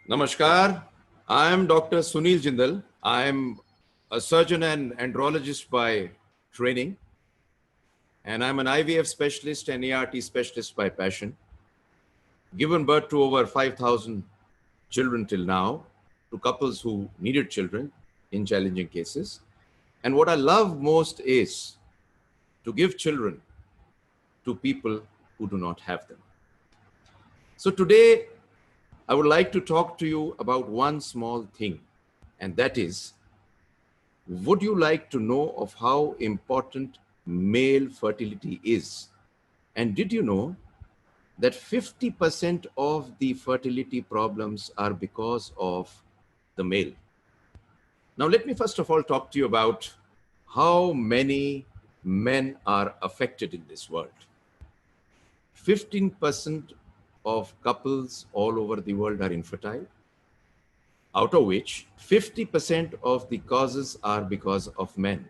Namaskar. I am Dr. Sunil Jindal. I am a surgeon and andrologist by training, and I'm an IVF specialist and ART specialist by passion. Given birth to over 5,000 children till now, to couples who needed children in challenging cases. And what I love most is to give children to people who do not have them. So today, I would like to talk to you about one small thing, and that is, would you like to know of how important male fertility is? And did you know that 50% of the fertility problems are because of the male? Now, let me first of all talk to you about how many men are affected in this world. 15% of couples all over the world are infertile, out of which 50% of the causes are because of men.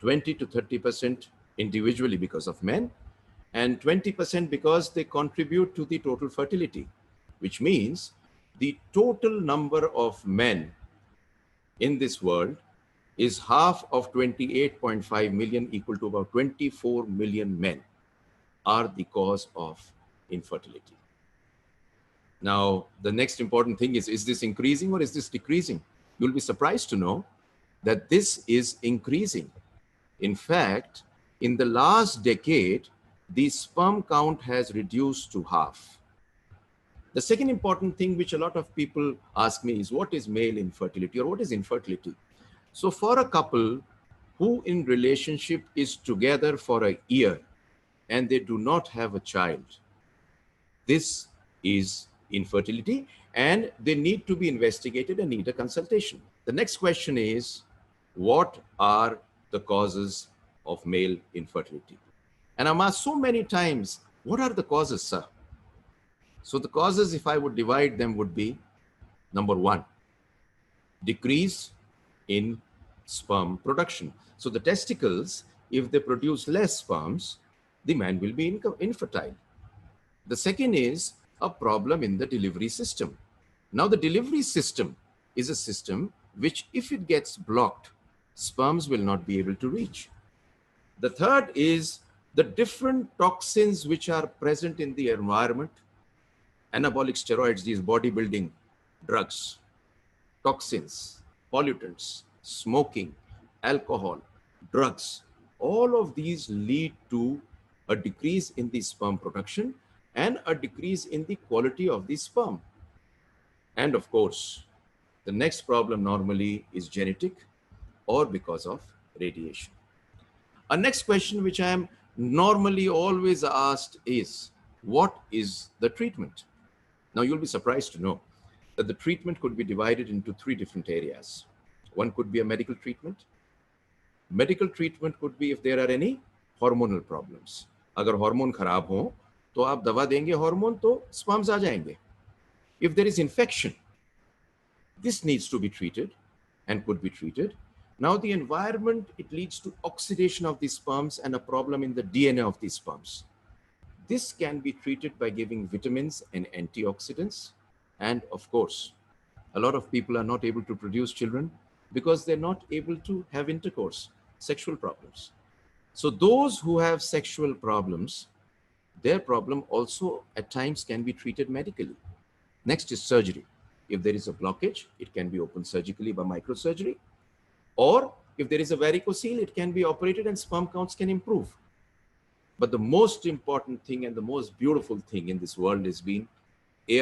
20 to 30% individually because of men, and 20% because they contribute to the total fertility, which means the total number of men in this world is half of 28.5 million, equal to about 24 million men are the cause of infertility. Now, the next important thing is this increasing or is this decreasing? You'll be surprised to know that this is increasing. In fact, in the last decade, the sperm count has reduced to half. The second important thing which a lot of people ask me is, what is male infertility or what is infertility? So for a couple who in relationship is together for a year and they do not have a child, this is infertility and they need to be investigated and need a consultation. The next question is, what are the causes of male infertility? And I'm asked so many times, what are the causes, sir? So the causes, if I would divide them, would be, number one, decrease in sperm production. So the testicles, if they produce less sperms, the man will be infertile. The second is a problem in the delivery system. Now the delivery system is a system which, if it gets blocked, sperms will not be able to reach. The third is the different toxins which are present in the environment, anabolic steroids, these bodybuilding drugs, toxins, pollutants, smoking, alcohol, drugs, all of these lead to a decrease in the sperm production and a decrease in the quality of the sperm. And of course, the next problem normally is genetic or because of radiation. A next question which I am normally always asked is, what is the treatment? Now you'll be surprised to know that the treatment could be divided into three different areas. One could be a medical treatment. Medical treatment could be if there are any hormonal problems. अगर hormone खराब हो तो आप दवा देंगे hormone तो sperms आ जाएंगे. If there is infection, this needs to be treated and could be treated. Now the environment, it leads to oxidation of the sperms and a problem in the DNA of the sperms. This can be treated by giving vitamins and antioxidants. And of course, a lot of people are not able to produce children because they're not able to have intercourse, sexual problems. So those who have sexual problems, their problem also at times can be treated medically. Next is surgery. If there is a blockage, it can be opened surgically by microsurgery. Or if there is a varicocele, it can be operated and sperm counts can improve. But the most important thing and the most beautiful thing in this world has been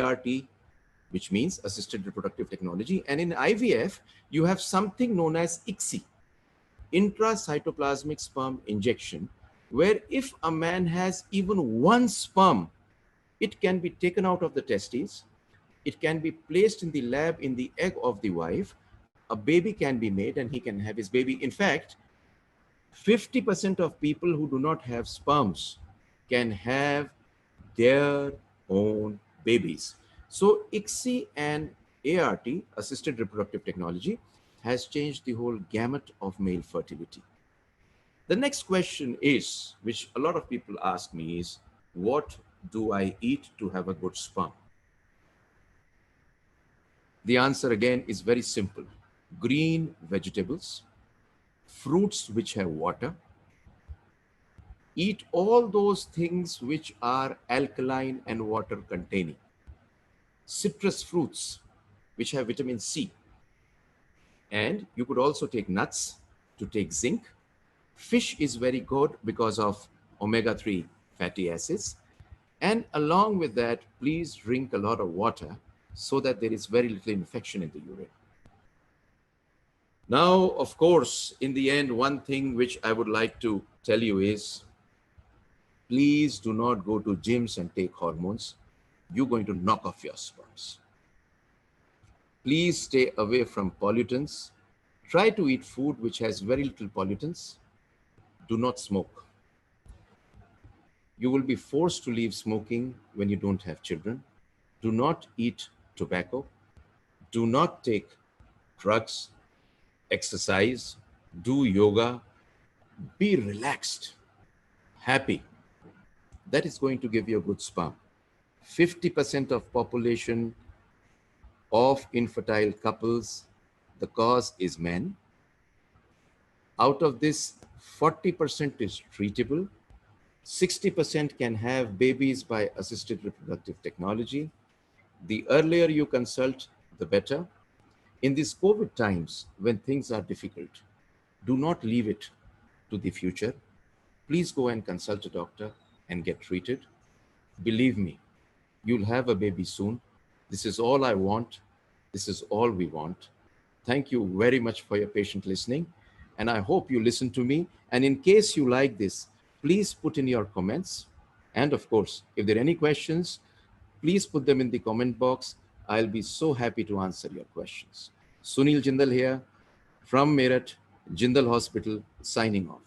ART, which means assisted reproductive technology. And in IVF, you have something known as ICSI, intracytoplasmic sperm injection, where if a man has even one sperm, it can be taken out of the testes, it can be placed in the lab in the egg of the wife, a baby can be made and he can have his baby. In fact, 50% of people who do not have sperms can have their own babies. So ICSI and ART, assisted reproductive technology, has changed the whole gamut of male fertility. The next question is, which a lot of people ask me, is what do I eat to have a good sperm? The answer again is very simple. Green vegetables, fruits which have water, eat all those things which are alkaline and water containing. Citrus fruits which have vitamin C. And you could also take nuts to take zinc. Fish is very good because of omega-3 fatty acids. And along with that, please drink a lot of water so that there is very little infection in the urine. Now, of course, in the end, one thing which I would like to tell you is, please do not go to gyms and take hormones. You're going to knock off your sperms. Please stay away from pollutants. Try to eat food which has very little pollutants. Do not smoke. You will be forced to leave smoking when you don't have children. Do not eat tobacco. Do not take drugs. Exercise. Do yoga. Be relaxed, happy. That is going to give you a good sperm. 50% of population of infertile couples, the cause is men. Out of this, 40% is treatable. 60% can have babies by assisted reproductive technology. The earlier you consult, the better. In these COVID times, when things are difficult, do not leave it to the future. Please go and consult a doctor and get treated. Believe me, you'll have a baby soon. This is all I want. This is all we want. Thank you very much for your patient listening. And I hope you listen to me. And in case you like this, please put in your comments. And of course, if there are any questions, please put them in the comment box. I'll be so happy to answer your questions. Sunil Jindal here from Meerut, Jindal Hospital, signing off.